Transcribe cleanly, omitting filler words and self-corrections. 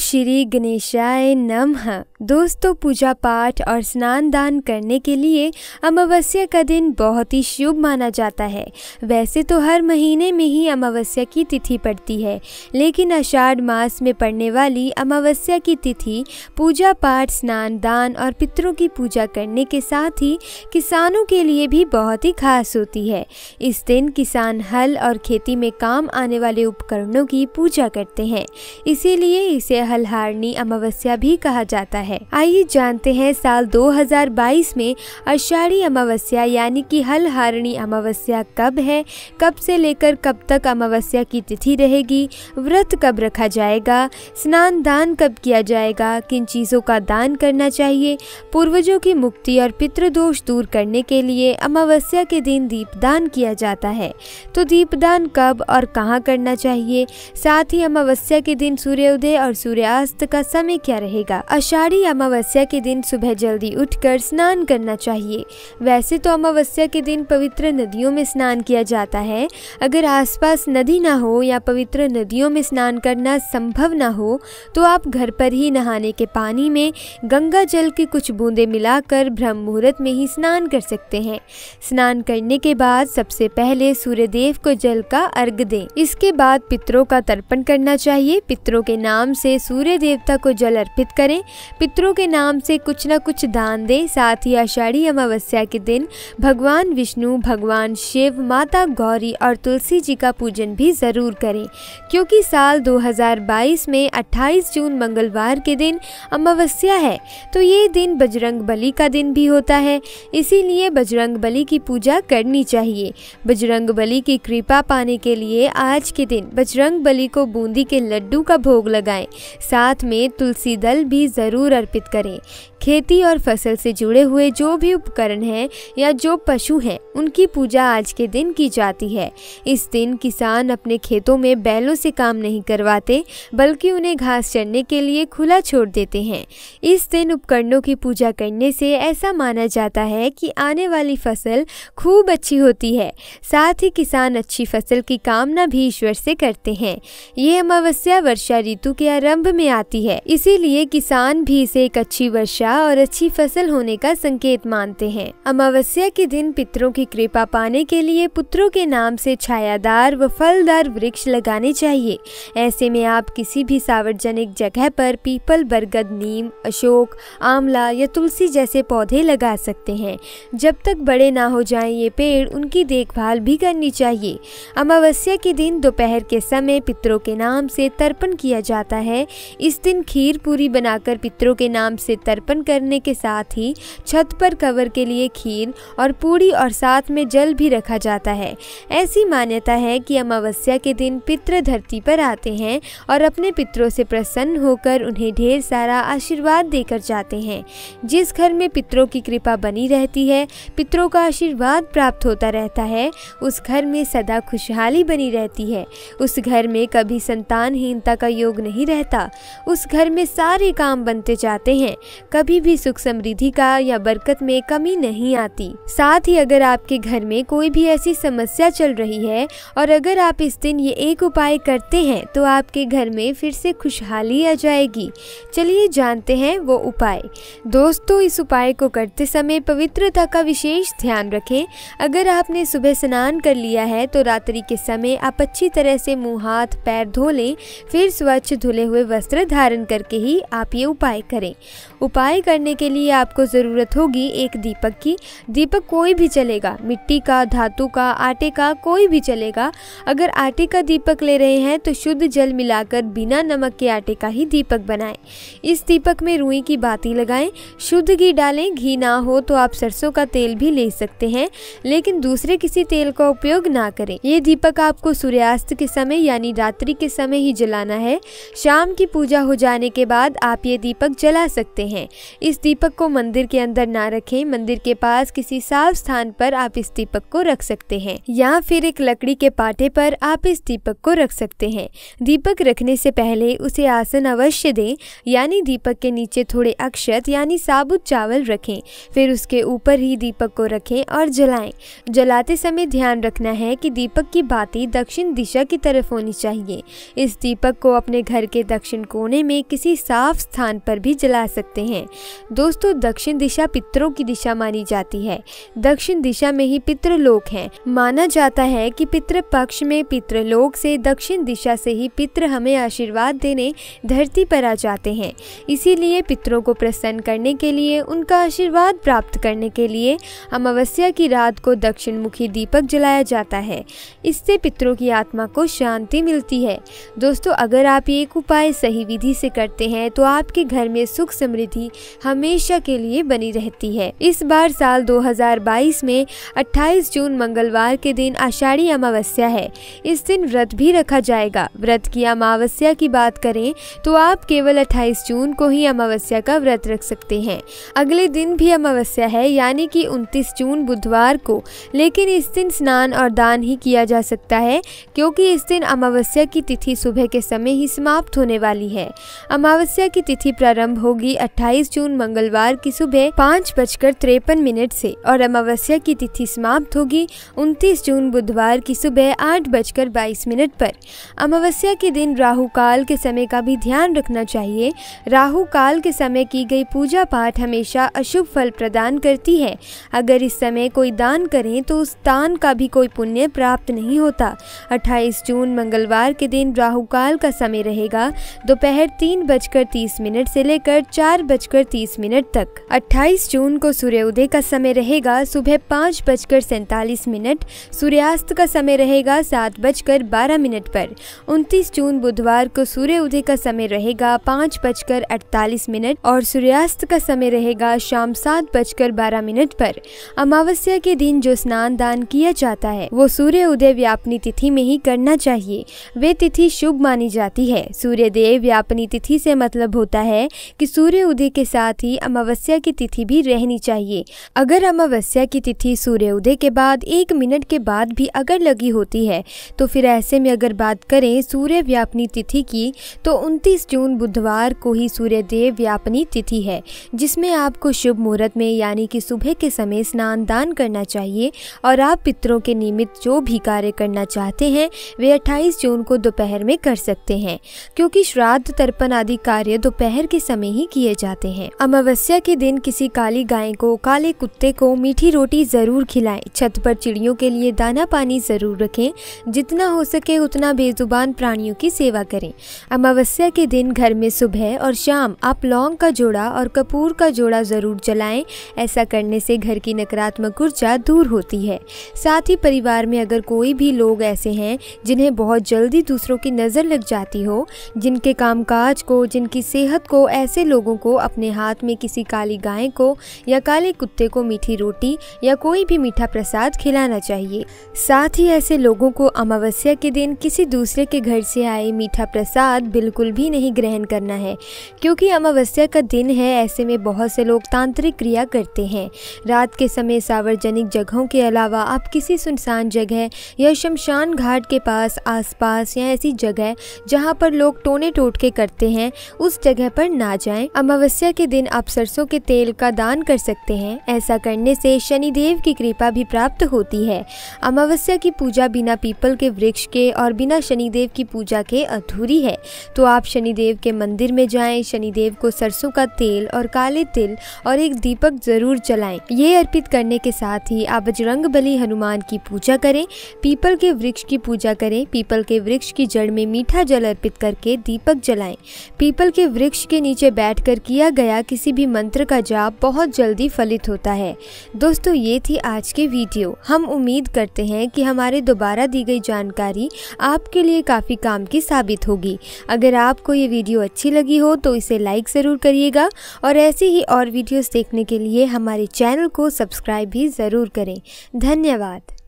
श्री गणेशाय नमः। दोस्तों, पूजा पाठ और स्नान दान करने के लिए अमावस्या का दिन बहुत ही शुभ माना जाता है। वैसे तो हर महीने में ही अमावस्या की तिथि पड़ती है, लेकिन आषाढ़ मास में पड़ने वाली अमावस्या की तिथि पूजा पाठ, स्नान दान और पितरों की पूजा करने के साथ ही किसानों के लिए भी बहुत ही खास होती है। इस दिन किसान हल और खेती में काम आने वाले उपकरणों की पूजा करते हैं, इसीलिए इसे हलहारणी अमावस्या भी कहा जाता है। आइए जानते हैं साल 2022 में आषाढ़ी अमावस्या यानी कि हलहारणी अमावस्या कब है, कब से लेकर कब तक अमावस्या की तिथि रहेगी, व्रत कब रखा जाएगा, स्नान दान कब किया जाएगा, किन चीज़ों का दान करना चाहिए, पूर्वजों की मुक्ति और पितृदोष दूर करने के लिए अमावस्या के दिन दीपदान किया जाता है। तो दीपदान कब और कहाँ करना चाहिए, साथ ही अमावस्या के दिन सूर्योदय और सूर्यास्त का समय क्या रहेगा। आषाढ़ी अमावस्या के दिन सुबह जल्दी उठकर स्नान करना चाहिए। वैसे तो अमावस्या के दिन पवित्र नदियों में स्नान किया जाता है। अगर आसपास नदी ना हो या पवित्र नदियों में स्नान करना संभव ना हो तो आप घर पर ही नहाने के पानी में गंगा जल की कुछ बूंदें मिलाकर ब्रह्म मुहूर्त में ही स्नान कर सकते हैं। स्नान करने के बाद सबसे पहले सूर्यदेव को जल का अर्घ दें। इसके बाद पितरों का तर्पण करना चाहिए। पितरों के नाम से सूर्य देवता को जल अर्पित करें। पितरों के नाम से कुछ न कुछ दान दें। साथ ही आषाढ़ी अमावस्या के दिन भगवान विष्णु, भगवान शिव, माता गौरी और तुलसी जी का पूजन भी जरूर करें, क्योंकि साल 2022 में 28 जून मंगलवार के दिन अमावस्या है। तो ये दिन बजरंग बली का दिन भी होता है, इसीलिए बजरंग बली की पूजा करनी चाहिए। बजरंग बली की कृपा पाने के लिए आज के दिन बजरंग बली को बूंदी के लड्डू का भोग लगाएं। साथ में तुलसी दल भी जरूर अर्पित करें। खेती और फसल से जुड़े हुए जो भी उपकरण हैं या जो पशु हैं, उनकी पूजा आज के दिन की जाती है। इस दिन किसान अपने खेतों में बैलों से काम नहीं करवाते, बल्कि उन्हें घास चरने के लिए खुला छोड़ देते हैं। इस दिन उपकरणों की पूजा करने से ऐसा माना जाता है कि आने वाली फसल खूब अच्छी होती है। साथ ही किसान अच्छी फसल की कामना भी ईश्वर से करते हैं। ये अमावस्या वर्षा ऋतु के आरंभ में आती है, इसीलिए किसान भी इसे एक अच्छी वर्षा और अच्छी फसल होने का संकेत मानते हैं। अमावस्या के दिन पितरों की कृपा पाने के लिए पुत्रों के नाम से छायादार व फलदार वृक्ष लगाने चाहिए। ऐसे में आप किसी भी सार्वजनिक जगह पर पीपल, बरगद, नीम, अशोक, आंवला या तुलसी जैसे पौधे लगा सकते हैं। जब तक बड़े ना हो जाएं ये पेड़, उनकी देखभाल भी करनी चाहिए। अमावस्या के दिन दोपहर के समय पितरों के नाम से तर्पण किया जाता है। इस दिन खीर पूरी बनाकर पितरों के नाम से तर्पण करने के साथ ही छत पर कवर के लिए खीर और पूरी और साथ में जल भी रखा जाता है। ऐसी मान्यता है कि अमावस्या के दिन पितृ धरती पर आते हैं और अपने पितरों से प्रसन्न होकर उन्हें ढेर सारा आशीर्वाद देकर जाते हैं। जिस घर में पितरों की कृपा बनी रहती है, पितरों का आशीर्वाद प्राप्त होता रहता है, उस घर में सदा खुशहाली बनी रहती है। उस घर में कभी संतानहीनता का योग नहीं रहता। उस घर में सारे काम बनते जाते हैं, कभी भी सुख समृद्धि का या बरकत में कमी नहीं आती। साथ ही अगर आपके घर में कोई भी ऐसी समस्या चल रही है और अगर आप इस दिन ये एक उपाय करते हैं तो आपके घर में फिर से खुशहाली आ जाएगी। चलिए जानते हैं वो उपाय। दोस्तों, इस उपाय को करते समय पवित्रता का विशेष ध्यान रखें। अगर आपने सुबह स्नान कर लिया है तो रात्रि के समय आप अच्छी तरह से मुंह, हाथ, पैर धो लें। फिर स्वच्छ धुले हुए वस्त्र धारण करके ही आप ये उपाय करें। उपाय करने के लिए आपको ज़रूरत होगी एक दीपक की। दीपक कोई भी चलेगा, मिट्टी का, धातु का, आटे का, कोई भी चलेगा। अगर आटे का दीपक ले रहे हैं तो शुद्ध जल मिलाकर बिना नमक के आटे का ही दीपक बनाएं। इस दीपक में रुई की बाती लगाएं। शुद्ध घी डालें। घी ना हो तो आप सरसों का तेल भी ले सकते हैं, लेकिन दूसरे किसी तेल का उपयोग ना करें। ये दीपक आपको सूर्यास्त के समय यानी रात्रि के समय ही जलाना है। शाम की पूजा हो जाने के बाद आप ये दीपक जला सकते हैं। इस दीपक को मंदिर के अंदर ना रखें, मंदिर के पास किसी साफ स्थान पर आप इस दीपक को रख सकते हैं या फिर एक लकड़ी के पाटे पर आप इस दीपक को रख सकते हैं। दीपक रखने से पहले उसे आसन अवश्य दें, यानी दीपक के नीचे थोड़े अक्षत यानी साबुत चावल रखें, फिर उसके ऊपर ही दीपक को रखें और जलाएं। जलाते समय ध्यान रखना है कि दीपक की बाती दक्षिण दिशा की तरफ होनी चाहिए। इस दीपक को अपने घर के दक्षिण कोने में किसी साफ स्थान पर भी जला सकते हैं। दोस्तों, दक्षिण दिशा पितरों की दिशा मानी जाती है। दक्षिण दिशा में ही पितृलोक हैं। माना जाता है कि पितृ पक्ष में पितृलोक से दक्षिण दिशा से ही पितृ हमें आशीर्वाद देने धरती पर आ जाते हैं। इसीलिए पितरों को प्रसन्न करने के लिए, उनका आशीर्वाद प्राप्त करने के लिए अमावस्या की रात को दक्षिण मुखी दीपक जलाया जाता है। इससे पितरों की आत्मा को शांति मिलती है। दोस्तों, अगर आप ये एक उपाय सही विधि से करते हैं तो आपके घर में सुख समृद्धि हमेशा के लिए बनी रहती है। इस बार साल 2022 में 28 जून मंगलवार के दिन आषाढ़ी अमावस्या है। इस दिन व्रत भी रखा जाएगा। व्रत की अमावस्या की बात करें तो आप केवल 28 जून को ही अमावस्या का व्रत रख सकते हैं। अगले दिन भी अमावस्या है, यानी कि 29 जून बुधवार को, लेकिन इस दिन स्नान और दान ही किया जा सकता है क्योंकि इस दिन अमावस्या की तिथि सुबह के समय ही समाप्त होने वाली है। अमावस्या की तिथि प्रारंभ होगी 28 जून मंगलवार की सुबह 5:53 से और अमावस्या की तिथि समाप्त होगी 29 जून बुधवार की सुबह 8:22 पर। अमावस्या के दिन राहु काल के समय का भी ध्यान रखना चाहिए। राहु काल के समय की गई पूजा पाठ हमेशा अशुभ फल प्रदान करती है। अगर इस समय कोई दान करें तो उस दान का भी कोई पुण्य प्राप्त नहीं होता। 28 जून मंगलवार के दिन राहु काल का समय रहेगा दोपहर 3:30 से लेकर 4:30 तक। 28 जून को सूर्योदय का समय रहेगा सुबह 5:47। सूर्यास्त का समय रहेगा 7:12 पर। 29 जून बुधवार को सूर्योदय का समय रहेगा 5:48 और सूर्यास्त का समय रहेगा शाम 7:12 पर। अमावस्या के दिन जो स्नान दान किया जाता है वो सूर्य उदय व्यापनी तिथि में ही करना चाहिए। वे तिथि शुभ मानी जाती है। सूर्योदय व्यापनी तिथि से मतलब होता है कि सूर्य उदय के साथ ही अमावस्या की तिथि भी रहनी चाहिए। अगर अमावस्या की तिथि सूर्य उदय के बाद 1 मिनट के बाद भी अगर लगी होती है तो फिर ऐसे में अगर बात करें सूर्य व्यापनी तिथि की तो 29 जून बुधवार को ही सूर्योदय व्यापनी तिथि है, जिसमें आपको शुभ मुहूर्त में यानी कि सुबह के समय स्नान दान करना चाहिए और आप पितरों के निमित्त जो भी कार्य करना चाहते हैं वे 28 जून को दोपहर में कर सकते हैं, क्योंकि श्राद्ध तर्पण आदि कार्य दोपहर के समय ही किए जाते हैं। अमावस्या के दिन किसी काली गाय को, काले कुत्ते को मीठी रोटी जरूर खिलाएं। छत पर चिड़ियों के लिए दाना पानी जरूर रखें। जितना हो सके उतना बेजुबान प्राणियों की सेवा करें। अमावस्या के दिन घर में सुबह और शाम आप लौंग का जोड़ा और कपूर का जोड़ा जरूर जलाएं। ऐसा करने से घर की नकारात्मक ऊर्जा दूर होती है। साथ ही परिवार में अगर कोई भी लोग ऐसे हैं जिन्हें बहुत जल्दी दूसरों की नज़र लग जाती हो, जिनके कामकाज को, जिनकी सेहत को, ऐसे लोगों को अपने हाथ में किसी काली गाय को या काले कुत्ते को मीठी रोटी या कोई भी मीठा प्रसाद खिलाना चाहिए। साथ ही ऐसे लोगों को अमावस्या के दिन किसी दूसरे के घर से आए मीठा प्रसाद बिल्कुल भी नहीं ग्रहण करना है, क्योंकि अमावस्या का दिन है। ऐसे में बहुत से लोग तांत्रिक क्रिया करते हैं। रात के समय सार्वजनिक जगहों के अलावा आप किसी सुनसान जगह या शमशान घाट के पास, आसपास या ऐसी जगह जहां पर लोग टोने टोटके करते हैं उस जगह पर ना जाएं। अमावस्या के दिन आप सरसों के तेल का दान कर सकते हैं। ऐसा करने से शनिदेव की कृपा भी प्राप्त होती है। अमावस्या की पूजा बिना पीपल के वृक्ष के और बिना शनिदेव की पूजा के अधूरी है। तो आप शनिदेव के मंदिर में जाएं, शनिदेव को सरसों का तेल और काले तिल और एक दीपक जरूर जलाएं। ये अर्पित करने के साथ ही आप बजरंगबली हनुमान की पूजा करें, पीपल के वृक्ष की पूजा करें। पीपल के वृक्ष की जड़ में मीठा जल अर्पित करके दीपक जलाएं। पीपल के वृक्ष के नीचे बैठकर किया गया किसी भी मंत्र का जाप बहुत जल्दी फलित होता है। दोस्तों, ये थी आज की वीडियो। हम उम्मीद करते हैं कि हमारे दोबारा दी गई जानकारी आपके लिए काफ़ी काम की साबित होगी। अगर आपको ये वीडियो अच्छी लगी हो तो इसे लाइक ज़रूर करिएगा और ऐसे ही और वीडियोस देखने के लिए हमारे चैनल को सब्सक्राइब भी ज़रूर करें। धन्यवाद।